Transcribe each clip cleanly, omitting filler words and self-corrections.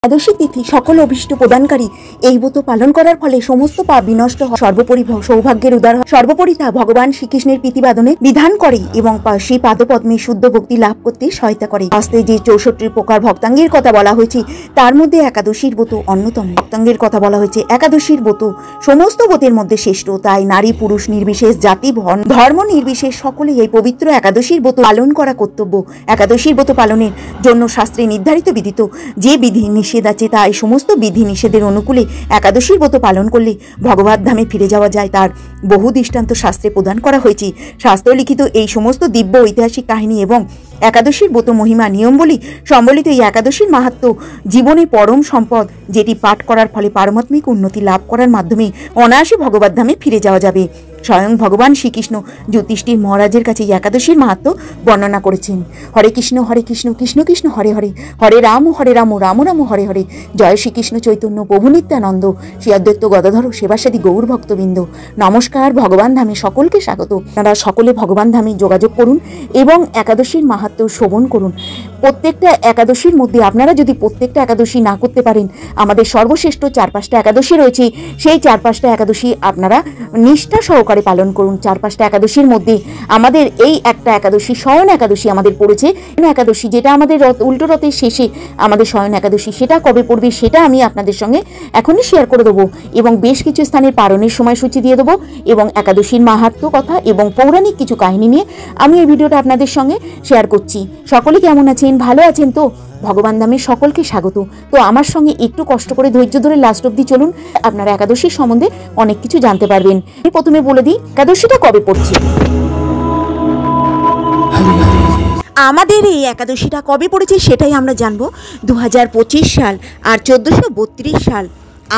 একাদশী তিথি সকল অভীষ্ট প্রদানকারী এই ব্রত পালন করার ফলে সমস্ত পাপ বিনষ্ট হয়, সর্বোপরি সৌভাগ্যের উদার হয়। সর্বোপরি তা ভগবান শ্রীকৃষ্ণের প্রীতিবাদনে বিধান করে এবং সেই পাদপদ্মে শুদ্ধ ভক্তি লাভ করতে সহায়তা করে। শাস্ত্রে যে 64 প্রকার ভক্তাঙ্গের কথা বলা হয়েছে তার মধ্যে একাদশীর ব্রত অন্যতম। ভক্তাঙ্গের কথা বলা হয়েছে একাদশীর ব্রত সমস্ত ব্রতের মধ্যে শ্রেষ্ঠ। তাই নারী পুরুষ নির্বিশেষ, জাতি ধর্ম নির্বিশেষ সকলেই এই পবিত্র একাদশীর ব্রত পালন করা কর্তব্য। একাদশীর ব্রত পালনের জন্য শাস্ত্রে নির্ধারিত বিধিত যে বিধি নিষেধ আছে তা এই সমস্ত বিধি নিষেধের অনুকূলে একাদশীর ব্রত পালন করলে ভগবত ধামে ফিরে যাওয়া যায়, তার বহু দৃষ্টান্ত শাস্ত্রে প্রদান করা হয়েছে। শাস্ত্র লিখিত এই সমস্ত দিব্য ঐতিহাসিক কাহিনী এবং একাদশীর ব্রত মহিমা নিয়মবলী সম্বলিত এই একাদশীর মাহাত্ম্য জীবনে পরম সম্পদ, যেটি পাঠ করার ফলে পারমাত্মিক উন্নতি লাভ করার মাধ্যমে অনায়াসে ভগবত ধামে ফিরে যাওয়া যাবে। স্বয়ং ভগবান শ্রীকৃষ্ণ যুধিষ্ঠির মহারাজের কাছে এই একাদশীর মাহাত্ম্য বর্ণনা করেছেন। হরে কৃষ্ণ কৃষ্ণ কৃষ্ণ হরে হরে, হরে রাম রাম রাম হরে হরে। জয় শ্রীকৃষ্ণ চৈতন্য প্রভু নিত্যানন্দ, শ্রী অদ্বৈত গদাধর সেবাসাদী গৌর ভক্তবৃন্দ। নমস্কার, ভগবান ধামে সকলকে স্বাগত। আপনারা সকলে ভগবান ধামে যোগাযোগ করুন এবং একাদশীর মাহাত্ম্য শ্রবণ করুন। প্রত্যেকটা একাদশীর মধ্যে আপনারা যদি প্রত্যেকটা একাদশী না করতে পারেন, আমাদের সর্বশ্রেষ্ঠ 4-5টা একাদশী রয়েছে, সেই 4-5টা একাদশী আপনারা নিষ্ঠা সহকারে পালন করুন। 4-5টা একাদশীর মধ্যে আমাদের এই একটা একাদশী শয়ন একাদশী আমাদের পড়েছে। একাদশী যেটা আমাদের উল্টো রথের শেষে আমাদের শয়ন একাদশী, সেটা কবে পড়বে সেটা আমি আপনাদের সঙ্গে এখনই শেয়ার করে দেবো এবং বেশ কিছু স্থানের পালনের সময়সূচি দিয়ে দেবো এবং একাদশীর মাহাত্ম্য কথা এবং পৌরাণিক কিছু কাহিনী নিয়ে আমি এই ভিডিওটা আপনাদের সঙ্গে শেয়ার করছি। সকলে কেমন আছেন? ভালো আছেন তো? ভগবান ধামে সকলকে স্বাগত। তো আমার সঙ্গে একটু কষ্ট করে ধৈর্য ধরে লাস্ট অব্দি চলুন, আপনারা একাদশীর সম্বন্ধে অনেক কিছু জানতে পারবেন। প্রথমে বলে দিই একাদশীটা কবে পড়ছে। আমাদের এই একাদশীটা কবে পড়েছে সেটাই আমরা জানবো। 2025 সাল আর 1432 সাল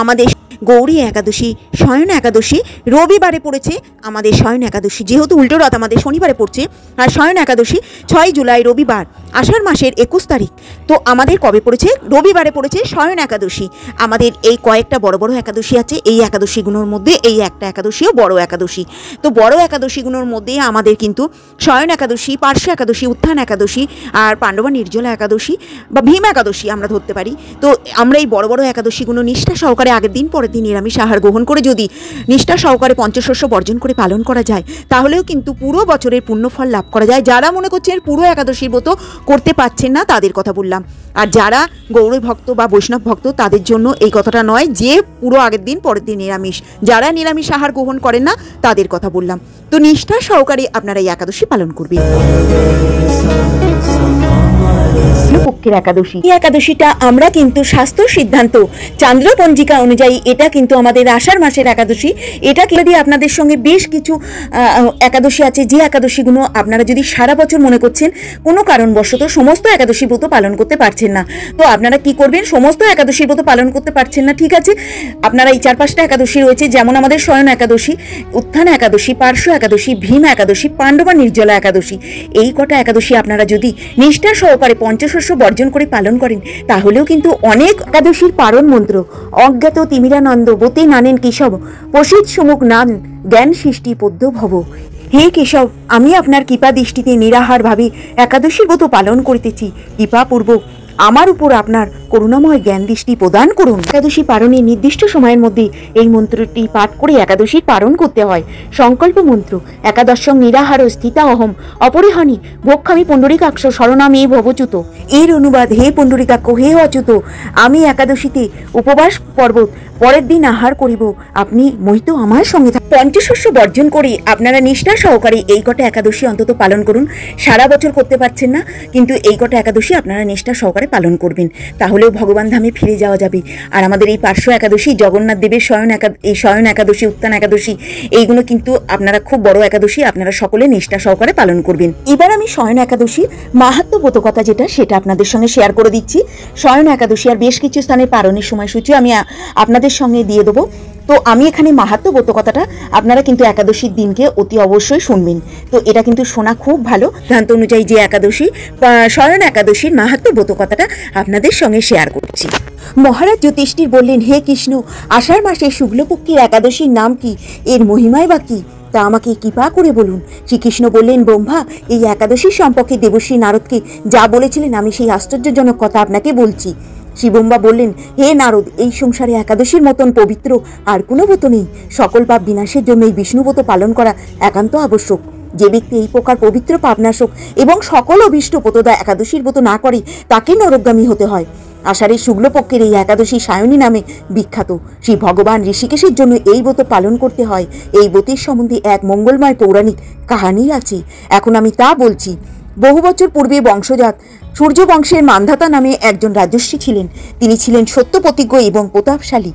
আমাদের গৌরী একাদশী শয়ন একাদশী রবিবারে পড়েছে। আমাদের শয়ন একাদশী যেহেতু উল্টো রথ আমাদের শনিবারে পড়ছে, আর শয়ন একাদশী 6 জুলাই রবিবার আষাঢ় মাসের 21 তারিখ। তো আমাদের কবে পড়েছে? রবিবারে পড়েছে শয়ন একাদশী। আমাদের এই কয়েকটা বড় বড় একাদশী আছে, এই একাদশীগুলোর মধ্যে এই একটা একাদশীও বড় একাদশী। তো বড় একাদশীগুলোর মধ্যে আমাদের কিন্তু শয়ন একাদশী, পার্শ্ব একাদশী, উত্থান একাদশী আর পাণ্ডবা নির্জলা একাদশী বা ভীম একাদশী আমরা ধরতে পারি। তো আমরা এই বড় বড় একাদশীগুলো নিষ্ঠা সহকারে আগের দিন পরের দিন নিরামিষ আহার গ্রহণ করে যদি নিষ্ঠা সহকারে পঞ্চশস্য বর্জন করে পালন করা যায়, তাহলেও কিন্তু পুরো বছরের পুণ্যফল লাভ করা যায়। যারা মনে করছেন পুরো একাদশীর ব্রত করতে পারছেন না তাদের কথা বললাম, আর যারা গৌরী ভক্ত বা বৈষ্ণব ভক্ত তাদের জন্য এই কথাটা নয় যে পুরো আগের দিন পরের দিন নিরামিষ। যারা নিরামিষ আহার গ্রহণ করেন না তাদের কথা বললাম। তো নিষ্ঠা সহকারে আপনারা এই একাদশী পালন করবেন। পক্ষের একাদশী, এই একাদশীটা আমরা কিন্তু স্বাস্থ্য সিদ্ধান্ত চান্দ্র পঞ্জিকা অনুযায়ী এটা কিন্তু আমাদের আষাঢ় মাসের একাদশী। এটা কেটে দিয়ে আপনাদের সঙ্গে বেশ কিছু একাদশী আছে, যে একাদশীগুলো আপনারা যদি সারা বছর মনে করছেন কোনো কারণবশত সমস্ত একাদশী ব্রত পালন করতে পারছেন না, তো আপনারা কি করবেন? সমস্ত একাদশী ব্রত পালন করতে পারছেন না, ঠিক আছে, আপনারা এই 4-5টা একাদশী রয়েছে, যেমন আমাদের শয়ন একাদশী, উত্থান একাদশী, পার্শ্ব একাদশী, ভীম একাদশী, পাণ্ডবা নির্জলা একাদশী। এই কটা একাদশী আপনারা যদি নিষ্ঠা সহকারে পঞ্চশস্য বর্জন করে পালন করেন, তাহলেও কিন্তু অনেক একাদশীর পারণ মন্ত্র অজ্ঞাত তিমিরানন্দ বতে নানেন কেশব প্রসিদ সুমুখ নান জ্ঞান সৃষ্টি পদ্য ভব। হে কেশব, আমি আপনার কৃপা দৃষ্টিতে নিরাহারভাবে একাদশীর ব্রত পালন করিতেছি, কৃপাপূর্বক আমার উপর আপনার করুণাময় জ্ঞান দৃষ্টি প্রদান করুন। একাদশী পারণের নির্দিষ্ট সময়ের মধ্যে এই মন্ত্রটি পাঠ করে একাদশীর পালন করতে হয়। সংকল্প মন্ত্র: একাদশং নিরাহার স্থিতা অহম অপরিহানি ভক্ষামি পুণ্ডরিকাক্ষ শরণামে ভবচ্যুত। এর অনুবাদ: হে পুণ্ডরিকাক্ষ, হে অচ্যুত, আমি একাদশীতে উপবাস পর্বত পরের দিন আহার করিব, আপনি মহিত আমার সঙ্গে পঞ্চশস্য বর্জন করে আপনারা নিষ্ঠা সহকারে এই কটা একাদশী অন্তত পালন করুন। সারা বছর করতে পারছেন না, কিন্তু এই কটা একাদশী আপনারা নিষ্ঠা সহকারে পালন করবেন, তাহলেও ভগবান ধামে ফিরে যাওয়া যাবে। আর আমাদের এই পার্শ্ব একাদশী, জগন্নাথ দেবের এই শয়ন একাদশী, উত্থান একাদশী, এইগুলো কিন্তু আপনারা খুব বড় একাদশী, আপনারা সকলে নিষ্ঠা সহকারে পালন করবেন। এবার আমি শয়ন একাদশীর মাহাত্ম্য ব্রতকথা যেটা সেটা আপনাদের সঙ্গে শেয়ার করে দিচ্ছি। শয়ন একাদশী আর বেশ কিছু স্থানের পালনের সময়সূচি আমি আপনাদের সঙ্গে দিয়ে দেবো। তো আমি এখানে মাহাত্ম্য ব্রতকথাটা আপনারা কিন্তু একাদশীর দিনকে অতি অবশ্যই শুনবেন। তো এটা কিন্তু শোনা খুব ভালো। সিদ্ধান্ত অনুযায়ী যে একাদশী শয়ন একাদশীর মাহাত্ম্য ব্রতকথাটা আপনাদের সঙ্গে শেয়ার করছি। মহারাজ যুধিষ্ঠির বললেন, হে কৃষ্ণ, আষাঢ় মাসের শুক্লপক্ষের একাদশীর নাম কি? এর মহিমাই বা কি? তা আমাকে কৃপা করে বলুন। শ্রীকৃষ্ণ বললেন, ব্রহ্মা এই একাদশীর সম্পর্কে দেবশ্রী নারদকে যা বলেছিলেন আমি সেই আশ্চর্যজনক কথা আপনাকে বলছি। শিবম্বা বললেন, হে নারদ, এই সংসারে একাদশীর মতন পবিত্র আর কোনো ব্রত নেই। সকল পাপ বিনাশের জন্য এই বিষ্ণুব্রত পালন করা একান্ত আবশ্যক। যে ব্যক্তি এই প্রকার পবিত্র পাপনাশক এবং সকল অভীষ্ট প্রতদা একাদশীর ব্রত না করে তাকে নরকগামী হতে হয়। আষাঢ়ের শুক্লপক্ষের এই একাদশী সায়নী নামে বিখ্যাত। শ্রী ভগবান ঋষিকেশের জন্য এই ব্রত পালন করতে হয়। এই ব্রতের সম্বন্ধে এক মঙ্গলময় পৌরাণিক কাহানি আছে, এখন আমি তা বলছি। বহু বছর পূর্বে বংশজাত সূর্য বংশের মান্ধাতা নামে একজন রাজর্ষি ছিলেন। তিনি ছিলেন সত্যপ্রতিজ্ঞ এবং প্রতাপশালী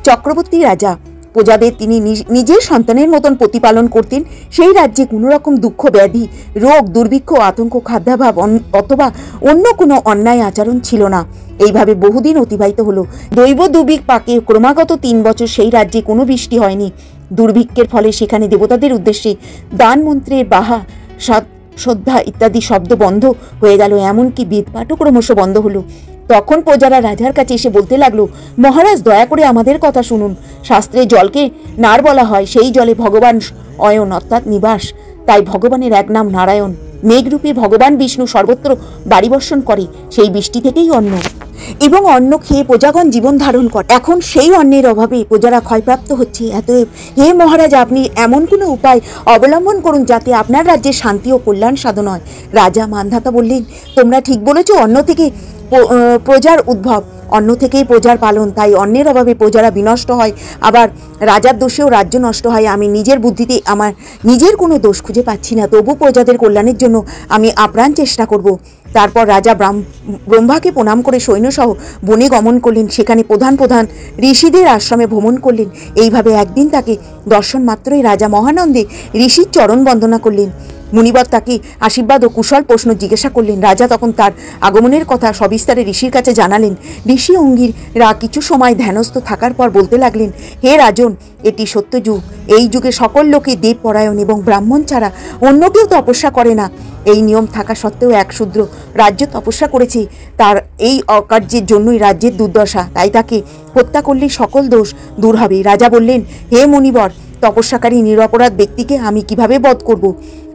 চক্রবর্তী রাজা। প্রজাদের তিনি নিজের সন্তানের মতন প্রতিপালন করতেন। সেই রাজ্যে কোনো রকম দুঃখ, ব্যাধি, রোগ, দুর্ভিক্ষ, আতঙ্ক, খাদ্যাভাব অথবা অন্য কোনো অন্যায় আচরণ ছিল না। এইভাবে বহুদিন অতিবাহিত হলো। দৈব দুর্ভিক্ষ পাকে ক্রমাগত 3 বছর সেই রাজ্যে কোনো বৃষ্টি হয়নি। দুর্ভিক্ষের ফলে সেখানে দেবতাদের উদ্দেশ্যে দান, মন্ত্রের বাহা, শ্রদ্ধা ইত্যাদি শব্দ বন্ধ হয়ে গেল, এমনকি বেদপাঠও ক্রমশ বন্ধ হলো। তখন প্রজারা রাজার কাছে এসে বলতে লাগলো, মহারাজ, দয়া করে আমাদের কথা শুনুন। শাস্ত্রে জলকে নার বলা হয়, সেই জলে ভগবান অয়ন অর্থাৎ নিবাস, তাই ভগবানের এক নাম নারায়ণ। মেঘরূপে ভগবান বিষ্ণু সর্বত্র বাড়ি বর্ষণ করে, সেই বৃষ্টি থেকেই অন্ন এবং অন্ন খেয়ে প্রজাগণ জীবন ধারণ করে। এখন সেই অন্নের অভাবে প্রজারা ক্ষয়প্রাপ্ত হচ্ছে। অতএব হে মহারাজ, আপনি এমন কোনো উপায় অবলম্বন করুন যাতে আপনার রাজ্যে শান্তি ও কল্যাণ সাধন হয়। রাজা মান্ধাতা বললেন, তোমরা ঠিক বলেছ, অন্ন থেকে প্রজার উদ্ভব, অন্ন থেকেই প্রজার পালন, তাই অন্নের অভাবে প্রজারা বিনষ্ট হয়, আবার রাজার দোষেও রাজ্য নষ্ট হয়। আমি নিজের বুদ্ধিতে আমার নিজের কোনো দোষ খুঁজে পাচ্ছি না, তবু প্রজাদের কল্যাণের জন্য আমি আপ্রাণ চেষ্টা করব। তারপর রাজা ব্রহ্মাকে প্রণাম করে সৈন্যসহ বনে গমন করলেন। সেখানে প্রধান প্রধান ঋষিদের আশ্রমে ভ্রমণ করলেন। এইভাবে একদিন তাকে দর্শন মাত্রই রাজা মহানন্দে ঋষির চরণ বন্দনা করলেন। মুনিবর তাকে আশীর্বাদ ও কুশল প্রশ্ন জিজ্ঞাসা করলেন। রাজা তখন তার আগমনের কথা সবিস্তারে ঋষির কাছে জানালেন। ঋষি অঙ্গিরা কিছু সময় ধ্যানস্থ থাকার পর বলতে লাগলেন, হে রাজন, এটি সত্য যুগ। এই যুগে সকল লোকে দেবপরায়ণ এবং ব্রাহ্মণ ছাড়া অন্য কেউ তপস্যা করে না। এই নিয়ম থাকা সত্ত্বেও এক শূদ্র রাজ্য তপস্যা করেছে। তার এই অকার্যের জন্যই রাজ্যের দুর্দশা, তাই তাকে হত্যা করলে সকল দোষ দূর হবে। রাজা বললেন, হে মুনিবর, তপস্যাকারী নিরপরাধ ব্যক্তিকে আমি কিভাবে বধ করব?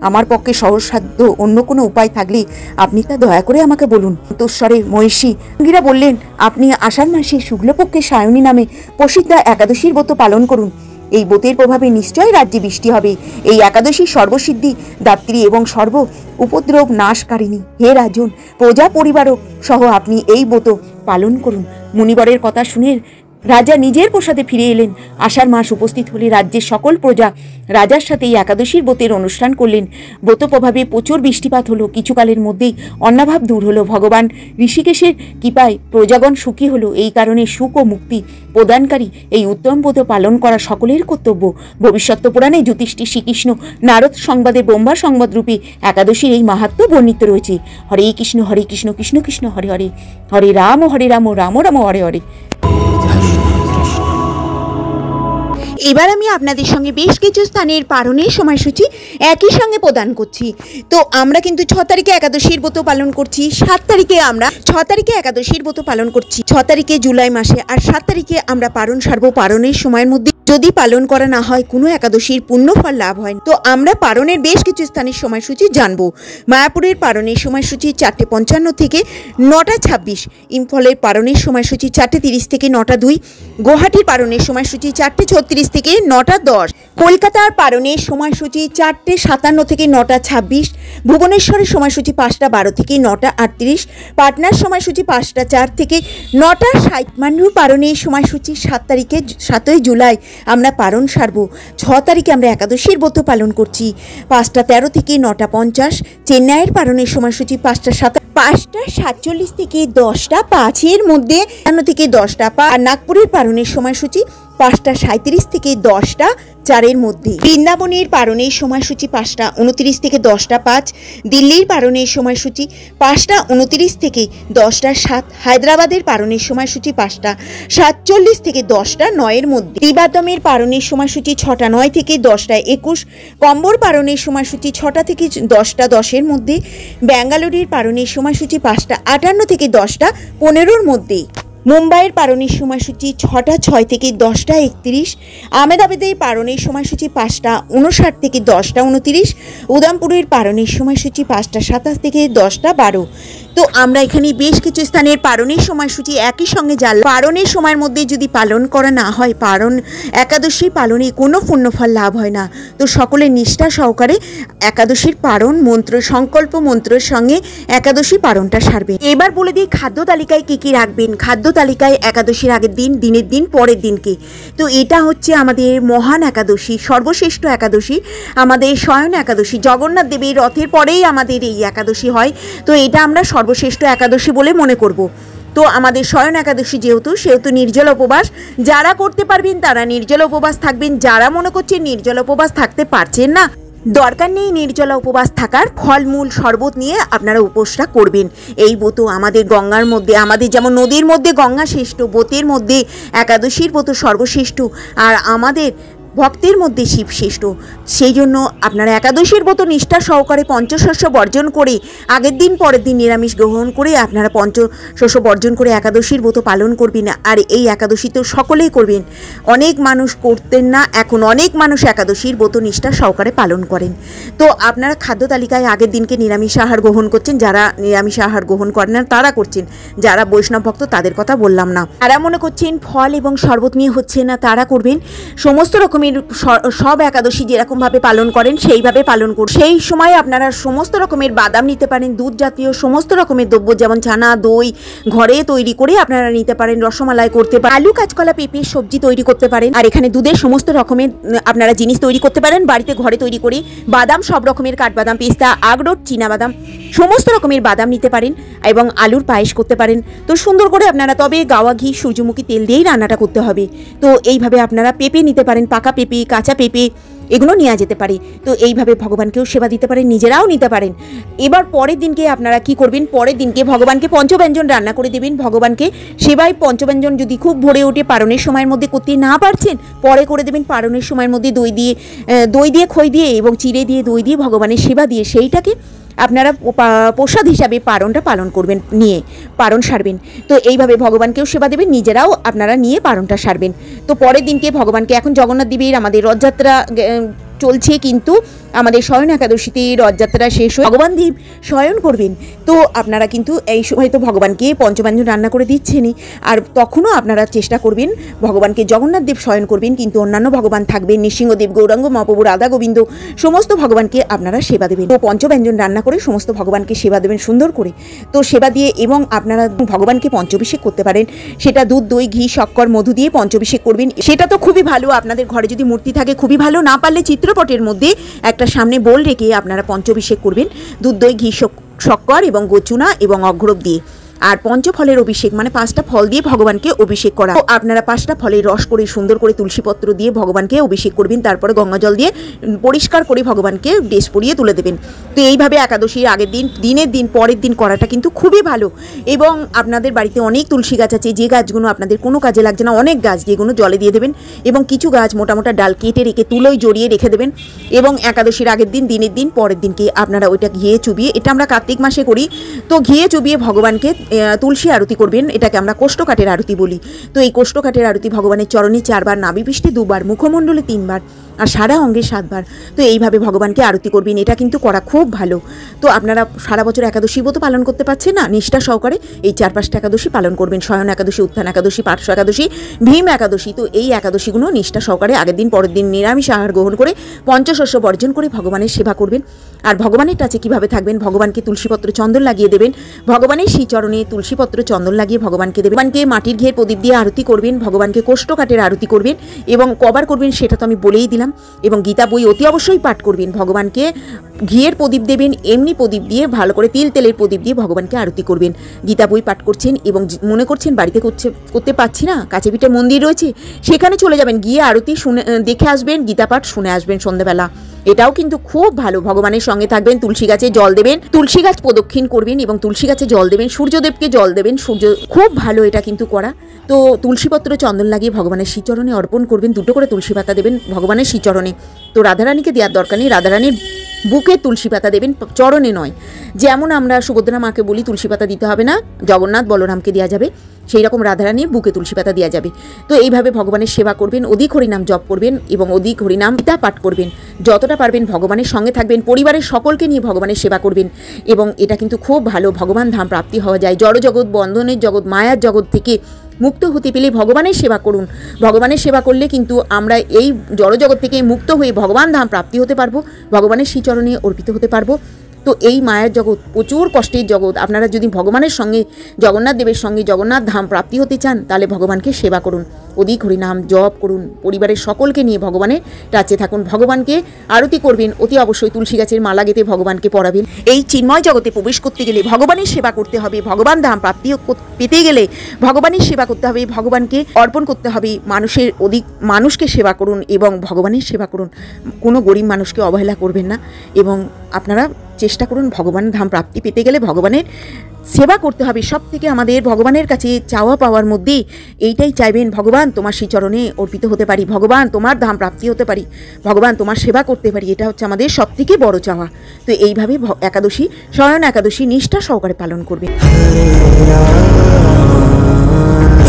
আমার পক্ষে সহজসাধ্য অন্য কোনো উপায় থাকলে আপনি তা দয়া করে আমাকে বলুন। অন্তঃস্বরে মহিষী অঙ্গিরা বললেন, আপনি আষাঢ় মাসে শুক্লপক্ষে সায়নী নামে প্রসিদ্ধ একাদশীর ব্রত পালন করুন। এই ব্রতের প্রভাবে নিশ্চয়ই রাজ্যে বৃষ্টি হবে। এই একাদশী সর্বসিদ্ধি দাত্রী এবং সর্ব উপদ্রব নাশকারিণী। হে রাজন, প্রজা পরিবারক সহ আপনি এই ব্রত পালন করুন। মুনিবরের কথা শুনে রাজা নিজের প্রসাদে ফিরে এলেন। আষাঢ় মাস উপস্থিত হলে রাজ্যের সকল প্রজা রাজার সাথে এই একাদশীর ব্রতের অনুষ্ঠান করলেন। ব্রত প্রভাবে প্রচুর বৃষ্টিপাত হলো। কিছুকালের মধ্যেই অন্নাভাব দূর হলো। ভগবান ঋষিকেশের কৃপায় প্রজাগণ সুখী হলো। এই কারণে সুখ ও মুক্তি প্রদানকারী এই উত্তম ব্রত পালন করা সকলের কর্তব্য। ভবিষ্যৎ পুরাণে যুধিষ্ঠির শ্রীকৃষ্ণ নারদ সংবাদে ব্রহ্মা সংবাদ রূপে একাদশীর এই মাহাত্ম্য বর্ণিত রয়েছে। হরে কৃষ্ণ কৃষ্ণ কৃষ্ণ হরে হরে, হরে রাম রাম রাম হরে হরে। এবার আমি আপনাদের সঙ্গে বেশ কিছু স্থানের পালনের সময়সূচি একই সঙ্গে প্রদান করছি। তো আমরা কিন্তু 6 তারিখে একাদশীর ব্রত পালন করছি, 6 তারিখে একাদশীর ব্রত পালন করছি, 6 তারিখে জুলাই মাসে, আর 7 তারিখে আমরা পালন সারব। পালনের সময়ের মধ্যে যদি পালন করা না হয় কোনো একাদশীর পুণ্যফল লাভ হয়। তো আমরা পালনের বেশ কিছু স্থানের সময়সূচি জানবো। মায়াপুরের পালনের সময়সূচি 4:55 থেকে 9:26, ইম্ফলের পালনের সময়সূচি 4:30 থেকে 9:02, গুয়াহাটির পালনের সময়সূচি 4:36 থেকে 9:10, কলকাতার পালনের সময়সূচি 4:57 থেকে 9:26, ভুবনেশ্বরের সময়সূচি 5:12 থেকে 9:38, পাটনার সময়সূচি 5:04 থেকে 9:60। মান্নুর পালনের সময়সূচি 7 তারিখে 7ই জুলাই আমরা পালন সারব। 6 তারিখে আমরা একাদশীর ব্রত পালন করছি 5:13 থেকে 9:50। চেন্নাইয়ের পালনের সময়সূচি 5:47 থেকে 10:05 মধ্যে থেকে 10:05, আর নাগপুরের পালনের সময়সূচি 5:37 থেকে 10:04 মধ্যে। বৃন্দাবনের পালনের সময়সূচি 5:29 থেকে 10:05, দিল্লির পালনের সময়সূচি 5:29 থেকে 10:07, হায়দ্রাবাদের পালনের সময়সূচি 5:47 থেকে 10:09 মধ্যে। ত্রিবাদমের পালনের সময়সূচি 6:09 থেকে 10:21, কম্বোর পালনের সময়সূচি 6টা থেকে 10:10 মধ্যে। ব্যাঙ্গালোরের পালনের সময়সূচি 5:58 থেকে 10:15 মধ্যে। মুম্বাইয়ের পারণের সময়সূচি 6টা 6 থেকে 10টা 31, আহমেদাবাদের পারণের সময়সূচি 5টা 59 থেকে 10টা 29, উদামপুরের পারণের সময়সূচি 5টা 27 থেকে 10টা 12। তো আমরা এখানে বেশ কিছু স্থানের পারণের সময়সূচি একই সঙ্গে জানলাম। পারণের সময়ের মধ্যে যদি পালন করা না হয়, পারণ একাদশী পালনে কোনো পুণ্যফল লাভ হয় না। তো সকলে নিষ্ঠা সহকারে একাদশীর পারণ মন্ত্র, সংকল্প মন্ত্রের সঙ্গে একাদশী পারণটা সারবে। এবার বলে দিই খাদ্য তালিকায় কী কী রাখবেন। খাদ্য তালিকায় একাদশীর আগের দিন, দিনের দিন, পরের দিনকে। তো এটা হচ্ছে আমাদের মহান একাদশী, সর্বশ্রেষ্ঠ একাদশী, আমাদের শয়ন একাদশী। জগন্নাথ দেবের রথের পরেই আমাদের এই একাদশী হয়। তো এটা আমরা সর্বশ্রেষ্ঠ একাদশী বলে মনে করব। তো আমাদের শয়ন একাদশী সেহেতু নির্জল উপবাস যারা করতে পারবেন তারা নির্জল উপবাস থাকবেন। যারা মনে করছেন নির্জল উপবাস থাকতে পারছেন না, দরকার নেই নির্জলা উপবাস থাকার, ফলমূল শরবত নিয়ে আপনারা উপোসটা করবেন। এই ব্রত আমাদের গঙ্গার মধ্যে, আমাদের যেমন নদীর মধ্যে গঙ্গা শ্রেষ্ঠ, ব্রতের মধ্যে একাদশীর ব্রত সর্বশ্রেষ্ঠ, আর আমাদের ভক্তের মধ্যে শিব শ্রেষ্ঠ। সেই জন্য আপনারা একাদশীর ব্রত নিষ্ঠা সহকারে পঞ্চশস্য বর্জন করে আগের দিন পরের দিন নিরামিষ গ্রহণ করে আপনারা পঞ্চশস্য বর্জন করে একাদশীর ব্রত পালন করবেন। আর এই একাদশী তো সকলেই করবেন। অনেক মানুষ করতেন না, এখন অনেক মানুষ একাদশীর ব্রত নিষ্ঠা সহকারে পালন করেন। তো আপনারা খাদ্য তালিকায় আগের দিনকে নিরামিষ আহার গ্রহণ করছেন, যারা নিরামিষ আহার গ্রহণ করেন না তারা করছেন, যারা বৈষ্ণব ভক্ত তাদের কথা বললাম না। যারা মনে করছেন ফল এবং শরবত নিয়ে হচ্ছে না তারা করবেন। সমস্ত রকমের সব একাদশী যেরকমভাবে পালন করেন সেইভাবে পালন করুন। সেই সময় আপনারা সমস্ত রকমের বাদাম নিতে পারেন, দুধ জাতীয় সমস্ত রকমের দ্রব্য যেমন ছানা, দই ঘরে তৈরি করে আপনারা নিতে পারেন, রসমালাই করতে পারেন, আলু, কাঁচকলা, পেঁপে সবজি তৈরি করতে পারেন। আর এখানে দুধের সমস্ত রকমের আপনারা জিনিস তৈরি করতে পারেন বাড়িতে, ঘরে তৈরি করে। বাদাম সব রকমের, কাঠবাদাম, পেস্তা, আখরোট, চীনাবাদাম সমস্ত রকমের বাদাম নিতে পারেন এবং আলুর পায়েস করতে পারেন। তো সুন্দর করে আপনারা, তবে গাওয়া ঘি, সূর্যমুখী তেল দিয়েই রান্নাটা করতে হবে। তো এইভাবে আপনারা পেঁপে নিতে পারেন, পাকা পেঁপে, কাঁচা পেঁপে এগুলো নেওয়া যেতে পারে। তো এইভাবে ভগবানকেও সেবা দিতে পারেন, নিজেরাও নিতে পারেন। এবার পরের দিনকে আপনারা কি করবেন, পরের দিনকে ভগবানকে পঞ্চব্যঞ্জন রান্না করে দেবেন। ভগবানকে সেবায় পঞ্চব্যঞ্জন যদি খুব ভরে ওঠে, পারণের সময়ের মধ্যে করতে না পারছেন, পরে করে দেবেন। পারণের সময়ের মধ্যে দই দিয়ে খই দিয়ে এবং চিড়ে দিয়ে দই দিয়ে ভগবানের সেবা দিয়ে সেইটাকে আপনারা প্রসাদ হিসাবে পারণটা পালন করবেন, নিয়ে পারণ সারবেন। তো এইভাবে ভগবানকেও সেবা দেবেন, নিজেরাও আপনারা নিয়ে পারণটা সারবেন। তো পরের দিনকে ভগবানকে, এখন জগন্নাথ দেবের আমাদের রথযাত্রা চলছে, কিন্তু আমাদের শয়ন একাদশীতে রথযাত্রা শেষ হয়ে ভগবান দেব শয়ন করবেন। তো আপনারা কিন্তু এই সময় তো ভগবানকে পঞ্চব্যঞ্জন রান্না করে দিচ্ছেনই, আর তখনও আপনারা চেষ্টা করবেন ভগবানকে, জগন্নাথ দেব শয়ন করবেন, কিন্তু অন্যান্য ভগবান থাকবেন, নৃসিংহদেব, গৌরাঙ্গ মহাপ্রভু, রাধা গোবিন্দ সমস্ত ভগবানকে আপনারা সেবা দেবেন। তো পঞ্চব্যঞ্জন রান্না করে সমস্ত ভগবানকে সেবা দেবেন সুন্দর করে। তো সেবা দিয়ে এবং আপনারা ভগবানকে পঞ্চাভিষেক করতে পারেন, সেটা দুধ, দই, ঘি, শক্কর, মধু দিয়ে পঞ্চাভিষেক করবেন। সেটা তো খুবই ভালো, আপনাদের ঘরে যদি মূর্তি থাকে খুবই ভালো, না পারলে চিত্রপটের মধ্যে একটা সামনে বোল রেখে আপনারা পঞ্চাভিষেক করবেন দুধ, দই, ঘি, শক্কর এবং গোচুনা এবং অঘ্রব দিয়ে। আর পঞ্চফলের অভিষেক মানে 5টা ফল দিয়ে ভগবানকে অভিষেক করা। তো আপনারা 5টা ফলের রস করে সুন্দর করে তুলসীপত্র দিয়ে ভগবানকে অভিষেক করবেন, তারপরে গঙ্গা জল দিয়ে পরিষ্কার করে ভগবানকে ড্রেস পরিয়ে তুলে দেবেন। তো এইভাবে একাদশীর আগের দিন, দিনের দিন, পরের দিন করাটা কিন্তু খুবই ভালো। এবং আপনাদের বাড়িতে অনেক তুলসী গাছ আছে, যে গাছগুলো আপনাদের কোনো কাজে লাগছে না, অনেক গাছ যেগুলো জলে দিয়ে দেবেন, এবং কিছু গাছ মোটা মোটা ডাল কেটে রেখে তুলোয় জড়িয়ে রেখে দেবেন। এবং একাদশীর আগের দিন, দিনের দিন, পরের দিনকে আপনারা ওইটা ঘিয়ে চুবিয়ে, এটা আমরা কার্তিক মাসে করি, তো ঘিয়ে চুবিয়ে ভগবানকে তুলসী আরতি করবেন। এটাকে আমরা কোষ্ঠকাঠের আরতি বলি। তো এই কোষ্ঠকাঠের আরতি ভগবানের চরণে 4 বার, নাভিপৃষ্ঠে 2 বার, মুখমণ্ডলে 3 বার, আর সারা অঙ্গে 7 বার। তো এইভাবে ভগবানকে আরতি করবেন, এটা কিন্তু করা খুব ভালো। তো আপনারা সারা বছর একাদশী ব্রত পালন করতে পারছেন না, নিষ্ঠা সহকারে এই 4-5টা একাদশী পালন করবেন। শয়ন একাদশী, উত্থান একাদশী, পার্শ্ব একাদশী, ভীম একাদশী। তো এই একাদশীগুলো নিষ্ঠা সহকারে আগের দিন পরের দিন নিরামিষ আহার গ্রহণ করে পঞ্চশস্য বর্জন করে ভগবানের সেবা করবেন। আর ভগবানের কাছে কীভাবে থাকবেন, ভগবানকে তুলসীপত্র চন্দন লাগিয়ে দেবেন, ভগবানের শ্রীচরণে তুলসীপত্র চন্দন লাগিয়ে ভগবানকে দেবেন। ভগবানকে মাটির ঘিয়ের প্রদীপ দিয়ে আরতি করবেন, ভগবানকে কোষ্ঠকাঠের আরতি করবেন এবং কবার করবেন সেটা তো আমি বলেই দিলাম। এবং গীতা বই অতি অবশ্যই পাঠ করবেন। ভগবানকে ঘিয়ের প্রদীপ দেবেন, এমনি প্রদীপ দিয়ে ভালো করে তেলের প্রদীপ দিয়ে ভগবানকে আরতি করবেন। গীতা বই পাঠ করছেন এবং মনে করছেন বাড়িতে করতে পারছি না, কাছে পিঠে মন্দির রয়েছে, সেখানে চলে যাবেন, গিয়ে আরতি শুনে দেখে আসবেন, গীতা পাঠ শুনে আসবেন সন্ধ্যাবেলা। এটাও কিন্তু খুব ভালো। ভগবানের সঙ্গে থাকবেন, তুলসী গাছে জল দেবেন, তুলসী গাছ প্রদক্ষিণ করবেন এবং তুলসী গাছে জল দেবেন, সূর্যদেবকে জল দেবেন, খুব ভালো এটা কিন্তু করা। তো তুলসীপত্র চন্দন লাগিয়ে ভগবানের শ্রীচরণে অর্পণ করবেন, 2টো করে তুলসী পাতা দেবেন ভগবানের শ্রীচরণে। তো রাধারানীকে দেওয়ার দরকার নেই, রাধারানীর বুকে তুলসী পাতা দেবেন, চরণে নয়। যেমন আমরা সুভদ্রা মাকে বলি তুলসী পাতা দিতে হবে না, জগন্নাথ বলরামকে দেওয়া যাবে, সেই রকম রাধারানীর বুকে তুলসী পাতা দেওয়া যাবে। তো এইভাবে ভগবানের সেবা করবেন, অধিক হরিনাম জপ করবেন এবং অধিক হরিনাম গীতা পাঠ করবেন। যতটা পারবেন ভগবানের সঙ্গে থাকবেন, পরিবারের সকলকে নিয়ে ভগবানের সেবা করবেন এবং এটা কিন্তু খুব ভালো, ভগবান ধাম প্রাপ্তি হওয়া যায়। জড়জগৎ, বন্ধনের জগৎ, মায়ার জগৎ থেকে মুক্ত হতে পেলে ভগবানের সেবা করুন। ভগবানের সেবা করলে কিন্তু আমরা এই জড়জগৎ থেকে মুক্ত হয়ে ভগবান ধাম প্রাপ্তি হতে পারবো, ভগবানের শ্রীচরণে অর্পিত হতে পারবো। তো এই মায়ার জগৎ প্রচুর কষ্টের জগৎ। আপনারা যদি ভগবানের সঙ্গে, জগন্নাথ দেবের সঙ্গে জগন্নাথ ধাম প্রাপ্তি হতে চান, তাহলে ভগবানকে সেবা করুন, অধিক হরিনাম জপ করুন, পরিবারের সকলকে নিয়ে ভগবানের রাজ্যে থাকুন, ভগবানকে আরতি করবেন, অতি অবশ্যই তুলসী গাছের মালা গেঁথে ভগবানকে পড়াবেন। এই চিন্ময় জগতে প্রবেশ করতে গেলে ভগবানের সেবা করতে হবে, ভগবান ধাম প্রাপ্তি পেতে গেলে ভগবানের সেবা করতে হবে, ভগবানকে অর্পণ করতে হবে। মানুষকে সেবা করুন এবং ভগবানের সেবা করুন, কোনো গরিব মানুষকে অবহেলা করবেন না এবং আপনারা চেষ্টা করুন ভগবান ধাম প্রাপ্তি পেতে গেলে ভগবানের সেবা করতে হবে। সব থেকে আমাদের ভগবানের কাছে চাওয়া পাওয়ার মধ্যে এইটাই চাইবেন, ভগবান তোমার শ্রীচরণে অর্পিত হতে পারি, ভগবান তোমার ধাম প্রাপ্তি হতে পারি, ভগবান তোমার সেবা করতে পারি, এটা হচ্ছে আমাদের সব থেকে বড় চাওয়া। তো এইভাবে একাদশী, শয়ন একাদশী নিষ্ঠা সহকারে পালন করবে।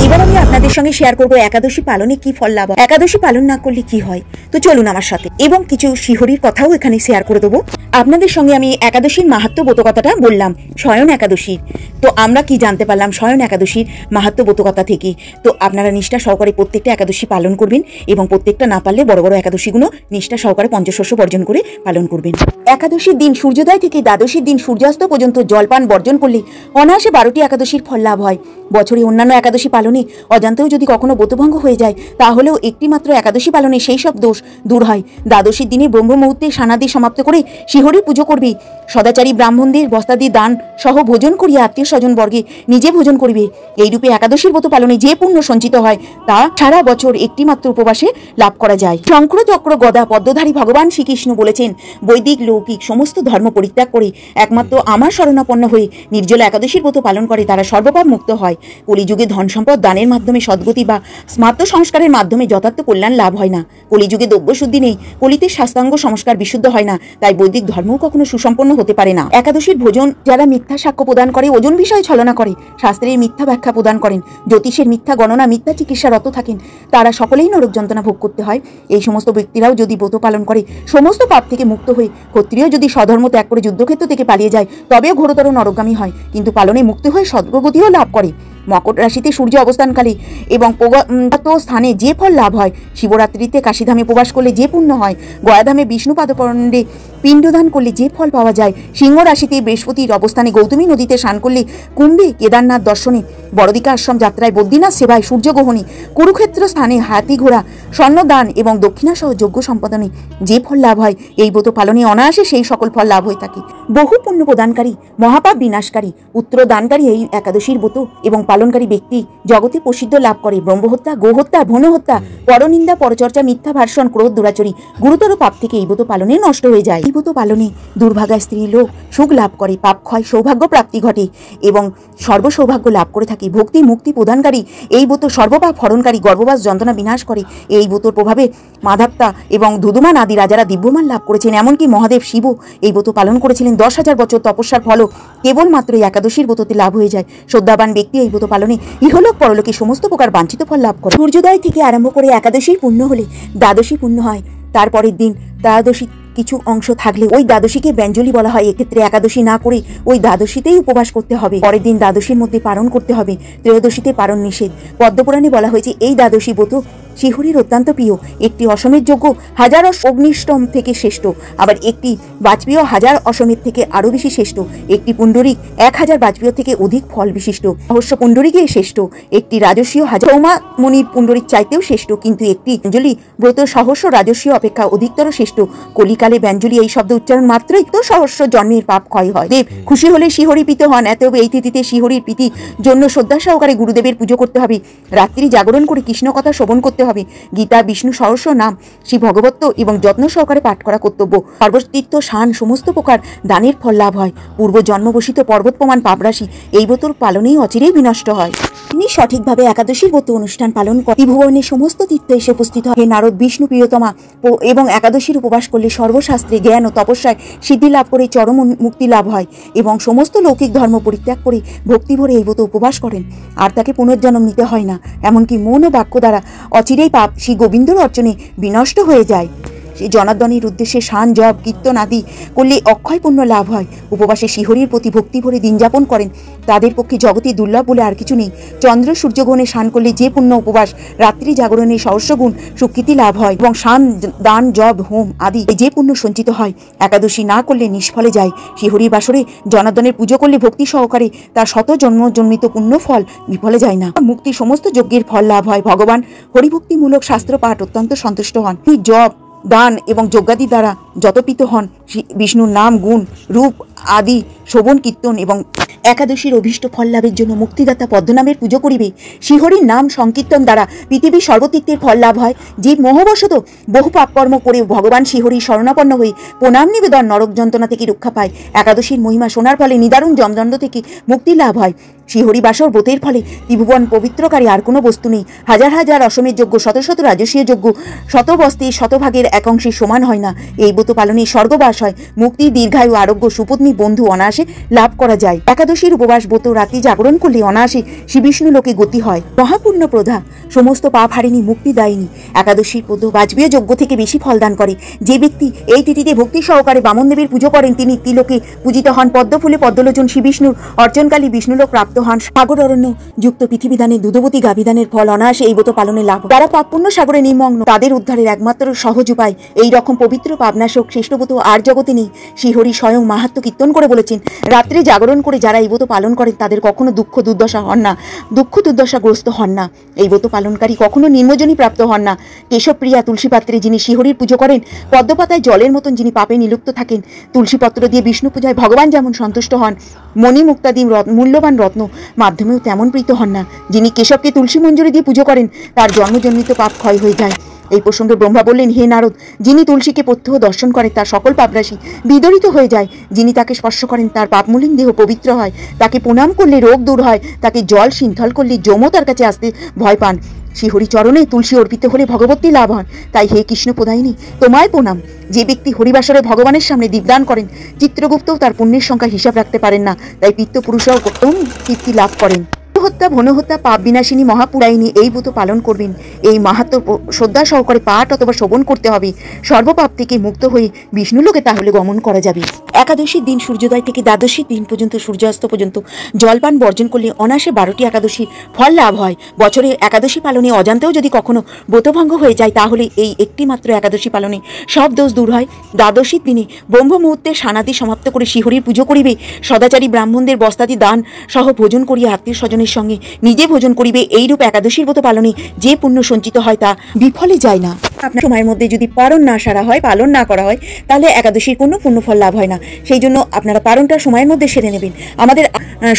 এবার আমি আপনাদের সঙ্গে শেয়ার করব একাদশী পালনে কি ফল লাভ, একাদশী পালন না করলে কি হয়। তো চলুন আমার সাথে, এবং কিছু শিহরির কথাও এখানে শেয়ার করে দেবো আপনাদের সঙ্গে। আমি একাদশীর মাহাত্ম্য বোধকথাটা বললাম শয়ন একাদশীর, তো আমরা কি জানতে পারলাম শয়ন একাদশীর মাহাত্ম্য বোধকথা থেকে। তো আপনারা নিষ্ঠা সহকারে প্রত্যেকটা একাদশী পালন করবেন এবং প্রত্যেকটা না পারলে বড় বড় একাদশীগুলো নিষ্ঠা সহকারে পঞ্চশস্য বর্জন করে পালন করবেন। একাদশীর দিন সূর্যোদয় থেকে দ্বাদশীর দিন সূর্যাস্ত পর্যন্ত জলপান বর্জন করলে অনায়াসে 12টি একাদশীর ফল লাভ হয়। বছরে অন্যান্য একাদশী পালনে অজান্তেও যদি কখনো ব্রতভঙ্গ হয়ে যায়, তাহলেও একটি মাত্র একাদশী পালনে সেই সব দোষ দূর হয়। দ্বাদশীর দিনে ব্রহ্ম মুহূর্তে সানাদি সমাপ্ত করে শিহরি পুজো করবে, সদাচারী ব্রাহ্মণদের বস্তাদি দান সহ ভোজন করিয়া আত্মীয় স্বজন বর্গে নিজে ভোজন করিবে। এইরূপে একাদশীর ব্রত পালনে যে পুণ্য সঞ্চিত হয় তা সারা বছর একটি মাত্র উপবাসে লাভ করা যায়। শঙ্কর চক্র গদা পদ্মধারী ভগবান শ্রীকৃষ্ণ বলেছেন, বৈদিক লৌকিক সমস্ত ধর্ম পরিত্যাগ করে একমাত্র আমার শরণাপন্ন হয়ে নির্জলা একাদশীর ব্রত পালন করে তারা সর্বপাপ মুক্ত হয়। কলিযুগে ধন সম্পদ দানের মাধ্যমে সদ্গতি বা স্মার্ত সংস্কারের মাধ্যমে যথার্থ কল্যাণ লাভ হয় না। কলিযুগে দ্রব্যশুদ্ধি নেই, কলিতে শাস্ত্রাঙ্গ সংস্কার বিশুদ্ধ হয় না, তাই বৈদিক ধর্মও কখনো সুসম্পন্ন হতে পারে না। একাদশীর ভোজন যারা মিথ্যা সাক্ষ্য প্রদান করে, ওজন বিষয়ে ছলনা করে, শাস্ত্রের মিথ্যা ব্যাখ্যা প্রদান করেন, জ্যোতিষের মিথ্যা গণনা, মিথ্যা চিকিৎসারত থাকেন, তারা সকলেই নরক যন্ত্রণা ভোগ করতে হয়। এই সমস্ত ব্যক্তিরাও যদি ব্রত পালন করে সমস্ত পাপ থেকে মুক্ত হয়ে ক্ষত্রিয় যদি স্বধর্ম ত্যাগ করে যুদ্ধক্ষেত্র থেকে পালিয়ে যায়, তবেও ঘোরতর নরকগামী হয়, কিন্তু পালনে মুক্তি হয়ে সদ্গতিও লাভ করে। মকর রাশিতে সূর্য অবস্থানকালে এবং স্থানে যে ফল লাভ হয়, শিবরাত্রিতে কাশীধামে প্রবাস করলে যে পুণ্য হয়, গয়াধামে বিষ্ণু পাদপণ্ডে পিণ্ডদান করলে যে ফল পাওয়া যায়, সিংহ রাশিতে বৃহস্পতির অবস্থানে গৌতমী নদীতে স্নান করলে, কুম্ভে কেদারনাথ দর্শনে, বড়দিকা আশ্রম যাত্রায়, বদ্রীনাথ সেবায়, সূর্যগ্রহণে, কুরুক্ষেত্র স্থানে হাতি ঘোড়া স্বর্ণদান এবং দক্ষিণাসহ যজ্ঞ সম্পাদনে যে ফল লাভ হয়, এই ব্রত পালনে অনায়াসে সেই সকল ফল লাভ হয়ে থাকে। বহু পুণ্য প্রদানকারী, মহাপাপ বিনাশকারী, উত্তরদানকারী এই একাদশীর ব্রত এবং পালনকারী ব্যক্তি জগতে প্রসিদ্ধ লাভ করে। ব্রহ্মহত্যা, গোহত্যা, ভ্রূণহত্যা, পরনিন্দা, পরচর্চা, মিথ্যা ভাষণ, ক্রোধ, দুরাচরী, গুরুতর পাপ থেকে এই ব্রত পালনে নষ্ট হয়ে যায়। এই ব্রত পালনে দুর্ভাগা স্ত্রী লোক সুখ লাভ করে, পাপ ক্ষয়, সৌভাগ্য প্রাপ্তি ঘটে এবং সর্বসৌভাগ্য লাভ করে থাকে। ভক্তি মুক্তি প্রদানকারী এই ব্রত সর্বপাপ হরণকারী, গর্ভবাস যন্ত্রণা বিনাশ করে। এই ব্রতর প্রভাবে মাধাত্তা এবং ধুধুমান আদি রাজারা দিব্যমান লাভ করেছেন। এমনকি মহাদেব শিবও এই ব্রত পালন করেছিলেন। 10,000 বছর তপস্যার ফলও কেবলমাত্র এই একাদশীর ব্রততে লাভ হয়ে যায়। শ্রদ্ধাবান ব্যক্তি এই ব্রত পালনে ইহলোক পরলোকে সমস্ত প্রকার বাঞ্ছিত ফল লাভ করে। সূর্যোদয় থেকে আরম্ভ করে একাদশী পূর্ণ হলে দ্বাদশী পূর্ণ হয়। তারপরের দিন ত্রয়োদশী কিছু অংশ থাকলে ওই দ্বাদশীকে ব্যঞ্জলি বলা হয়। এক্ষেত্রে একাদশী না করে ওই দ্বাদশীতেই উপবাস করতে হবে। পরের দিন দ্বাদশীর মধ্যে পালন করতে হবে। ত্রয়োদশীতে পালন নিষেধ। পদ্মপুরাণে বলা হয়েছে এই দ্বাদশী ব্রত শিহরির অত্যন্ত প্রিয়। একটি অশ্বমেধ যজ্ঞ 1000 অগ্নিষ্টম থেকে শ্রেষ্ঠ, আবার একটি বাজপেয় 1000 অশ্বমেধ থেকে আরো বেশি শ্রেষ্ঠ। একটি পুণ্ডরিক 1000 বাজপেয় থেকে অধিক ফল বিশিষ্ট। সহস্র পুণ্ডরিকে শ্রেষ্ঠ। একটি রাজস্বীয় সৌমা মুনির পুণ্ডরিক চাইতেও শ্রেষ্ঠ, কিন্তু একটি ব্যঞ্জলি ব্রত সহস্র রাজস্বীয় অপেক্ষা অধিকতর শ্রেষ্ঠ। কলিকালে ব্যঞ্জলি এই শব্দ উচ্চারণ মাত্রই তো সহস্র জন্মের পাপ ক্ষয় হয়। দেব খুশি হলে শিহরি প্রীত হন। এতএব এই তিথিতে শিহরির প্রীতির জন্য শ্রদ্ধা সহকারে গুরুদেবের পুজো করতে হবে। রাত্রি জাগরণ করে কৃষ্ণ কথা শ্রবণ করতে করতে হবে। গীতা, বিষ্ণু সহস্র নাম, শ্রী ভগবত্ব এবং যত্ন সহকারে পাঠ করা কর্তব্য। সর্বতীর্থ শান সমস্ত প্রকার দানের ফল লাভ হয়। পূর্ব জন্মবসিত পর্বত প্রমাণ পাপরাশি এই ব্রতর পালনেই অচিরেই বিনষ্ট হয়। তিনি সঠিকভাবে একাদশীর ব্রত অনুষ্ঠান পালন করেন। ত্রিভুবনের সমস্ত তীর্থ এসে উপস্থিত হয়। হে নারদ, বিষ্ণু প্রিয়তমা এবং একাদশীর উপবাস করলে সর্বশাস্ত্রে জ্ঞান ও তপস্যায় সিদ্ধি লাভ করে চরম মুক্তি লাভ হয় এবং সমস্ত লৌকিক ধর্ম পরিত্যাগ করে ভক্তি ভরে এই ব্রত উপবাস করেন। আর তাকে পুনর্জন্ম নিতে হয় না, এমনকি মন ও বাক্য দ্বারা অচিরেই পাপ শ্রী গোবিন্দর অর্চনে বিনষ্ট হয়ে যায়। সেই জনার্দনের উদ্দেশ্যে শান, জপ, কীর্তন আদি করলে অক্ষয় পুণ্য লাভ হয়। উপবাসে শ্রীহরির প্রতি ভক্তি ভরে দিন যাপন করেন তাদের পক্ষে জগতে দুর্লভ বলে আর কিছু নেই। চন্দ্র সূর্যগ্রহণে স্নান করলে যে পুণ্য উপবাস রাত্রি জাগরণে সহস্রগুণ স্বীকৃতি লাভ হয় এবং শান, দান, জপ, হোম আদি যে পুণ্য সঞ্চিত হয় একাদশী না করলে নিষ্ফলে যায়। শ্রীহরির বাসরে জনার্দনের পুজো করলে ভক্তি সহকারে তার শত জন্মজন্মিত পুণ্য ফল বিফলে যায় না। মুক্তি সমস্ত যজ্ঞের ফল লাভ হয়। ভগবান হরিভক্তিমূলক শাস্ত্র পাঠ অত্যন্ত সন্তুষ্ট হন। জপ, দান এবং যজ্ঞাদি দ্বারা যতপিত হন। বিষ্ণুর নাম, গুণ, রূপ আদি শ্রবণ, কীর্তন এবং একাদশীর অভীষ্ট ফল লাভের জন্য মুক্তিদাতা পদ্মনামের পুজো করিবে। শ্রীহরির নাম সংকীর্তন দ্বারা পৃথিবীর সর্বতীর্থের ফল লাভ হয়। জীব মোহবশত বহু পাপকর্ম করে ভগবান শ্রীহরির শরণাপন্ন হয়ে প্রণাম নিবেদন নরক যন্ত্রণা থেকে রক্ষা পায়। একাদশীর মহিমা শোনার ফলে নিদারুণ যমদণ্ড থেকে মুক্তি লাভ হয়। শ্রীহরিবাসর ব্রতের ফলে ত্রিভুবন পবিত্রকারী আর কোনো বস্তু নেই। হাজার হাজার অসমের যজ্ঞ, শত শত রাজস্বীয় যজ্ঞ শত বস্তির শতভাগের এক অংশে সমান হয় না। এই ব্রত পালনে স্বর্গবাস হয়। মুক্তি, দীর্ঘায়ু, আরোগ্য, সুপত্নী, বন্ধু অনায়াসে লাভ করা যায়। একাদশীর উপবাস ব্রত রাত্রি জাগরণ করলে অনায়াসে শ্রী বিষ্ণু লোকে গতি হয়। মহাপূর্ণ প্রধা, সমস্ত পাপ হারিনি, মুক্তি দায়িনী। একাদশীর পদ বাজপেয় যজ্ঞ থেকে বেশি ফলদান করে। যে ব্যক্তি এই তিথিতে ভক্তি সহকারে বামন দেবীর পুজো করেন তিনি ত্রিলোকে পূজিত হন। পদ্মফুলে পদ্মলোচন শ্রী বিষ্ণুর অর্চনকালী বিষ্ণুলোক প্রাপ্ত হন। সাগর অরণ্য যুক্ত পৃথিবীদানে দুধবতী গাভীদানের ফল অনায়াসে এই ব্রত পালনে লাভ। যারা পাপপুণ্য সাগরে নিমগ্ন তাদের উদ্ধারের একমাত্র সহজ উপায় এই রকম পবিত্র পাবনাশক শ্রেষ্ঠ ব্রত আর জগতে নেই। শ্রীহরি স্বয়ং মাহাত্ম্য কীর্তন করে বলেছেন, রাত্রে জাগরণ করে যারা এই ব্রত পালন করেন তাদের কখনো দুঃখ দুর্দশা হন না, দুঃখ দুর্দশাগ্রস্ত হন না। এই ব্রত পালনকারী কখনো নির্মজনী প্রাপ্ত হন না। কেশবপ্রিয়া তুলসী পাত্রে যিনি শ্রীহরির পুজো করেন, পদ্মপাতায় জলের মতন যিনি পাপে নিলুপ্ত থাকেন, তুলসী পত্র দিয়ে বিষ্ণু পূজায় ভগবান যেমন সন্তুষ্ট হন, মণিমুক্তাদি মূল্যবান রত্ন মাধ্যমেও তেমন প্রীত হন না। যিনি কেশবকে তুলসী মঞ্জুরি দিয়ে পুজো করেন তার জন্মজন্মিত পাপ ক্ষয় হয়ে যায়। এই প্রসঙ্গে ব্রহ্মা বললেন, হে নারদ, যিনি তুলসীকে প্রত্যহ দর্শন করে তার সকল পাপরাশি বিদরিত হয়ে যায়। যিনি তাকে স্পর্শ করেন তার পাপমলিন দেহ পবিত্র হয়। তাকে প্রণাম করলে রোগ দূর হয়। তাকে জল সিন্ধল করলে যমও তার কাছে আসতে ভয় পান। শ্রীহরি চরণে তুলসী অর্পিত হলে ভগবতী লাভ হন। তাই হে কৃষ্ণ প্রদায়িনী, তোমায় প্রণাম। যে ব্যক্তি হরিবাসরে ভগবানের সামনে দীপদান করেন চিত্রগুপ্তও তার পুণ্যের সংখ্যা হিসাব রাখতে পারেন না। তাই পিতৃপুরুষরাও উত্তম কীর্তি লাভ করেন। হত্যা, ভনহত্যা, পাপ বিনাশিনী মহাপুরায়িনী এই ব্রত পালন করবেন। এই মাহাত্ম্য শ্রদ্ধা সহকারে পাঠ অথবা শ্রবণ করতে হবে। সর্বপাপ থেকে মুক্ত হয়ে বিষ্ণুলোকে তাহলে গমন করা যাবে। একাদশীর দিন সূর্যোদয় থেকে দ্বাদশীর দিন পর্যন্ত সূর্যাস্ত পর্যন্ত জলপান বর্জন করলে অনায়াসে 12টি একাদশীর ফল লাভ হয়। বছরে একাদশী পালনে অজান্তেও যদি কখনো ব্রতভঙ্গ হয়ে যায় তাহলে এই একটি মাত্র একাদশী পালনে সব দোষ দূর হয়। দ্বাদশীর দিনে ব্রহ্ম মুহূর্তে সানাদি সমাপ্ত করে শ্রীহরির পুজো করিবে। সদাচারী ব্রাহ্মণদের বস্তাদি দান সহ ভোজন করিয়া আত্মীয় স্বজনের সঙ্গে নিজে ভোজন করিবে। এইরূপ একাদশীর ব্রত পালনে যে পুণ্য সঞ্চিত হয় তা বিফলে যায় না। আপনার সময়ের মধ্যে যদি পালন না সারা হয়, পালন না করা হয়, তাহলে একাদশীর কোনো পুণ্যফল লাভ হয় না। সেই জন্য আপনারা পালনটা সময়ের মধ্যে সেরে নেবেন। আমাদের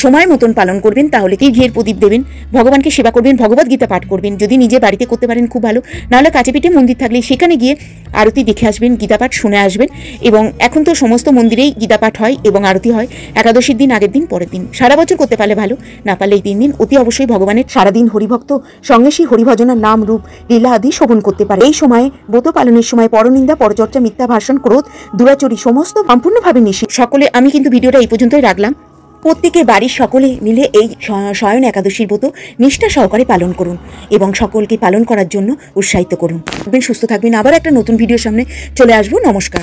সময় মতন পালন করবেন। তাহলে কি ঘিয়ের প্রদীপ দেবেন, ভগবানকে সেবা করবেন, ভগবত গীতা পাঠ করবেন। যদি নিজে বাড়িতে করতে পারেন খুব ভালো, নাহলে কাছে পিঠে মন্দির থাকলে সেখানে গিয়ে আরতি দেখে আসবেন, গীতা পাঠ শুনে আসবেন। এবং এখন তো সমস্ত মন্দিরেই গীতা পাঠ হয় এবং আরতি হয় একাদশীর দিন, আগের দিন, পরের দিন। সারা বছর করতে পারলে ভালো, না পারলে এই 3 দিন অতি অবশ্যই ভগবানের সারাদিন হরিভক্ত সঙ্গে সেই হরিভজনার নাম, রূপ, লীলা আদি শ্রবণ করতে পারে। এই সময়ে ব্রত পালনের সময় পরনিন্দা, পরচর্চা, মিথ্যা ভাষণ, ক্রোধ, দুরাচরি সমস্ত সম্পূর্ণভাবে নিষিদ্ধ। সকলে আমি কিন্তু ভিডিওটা এই পর্যন্তই রাখলাম। প্রত্যেকের বাড়ির সকলে মিলে এই শয়ন একাদশীর ব্রত নিষ্ঠা সহকারে পালন করুন এবং সকলকে পালন করার জন্য উৎসাহিত করুন। সুস্থ থাকবেন। আবার একটা নতুন ভিডিওর সামনে চলে আসবো। নমস্কার।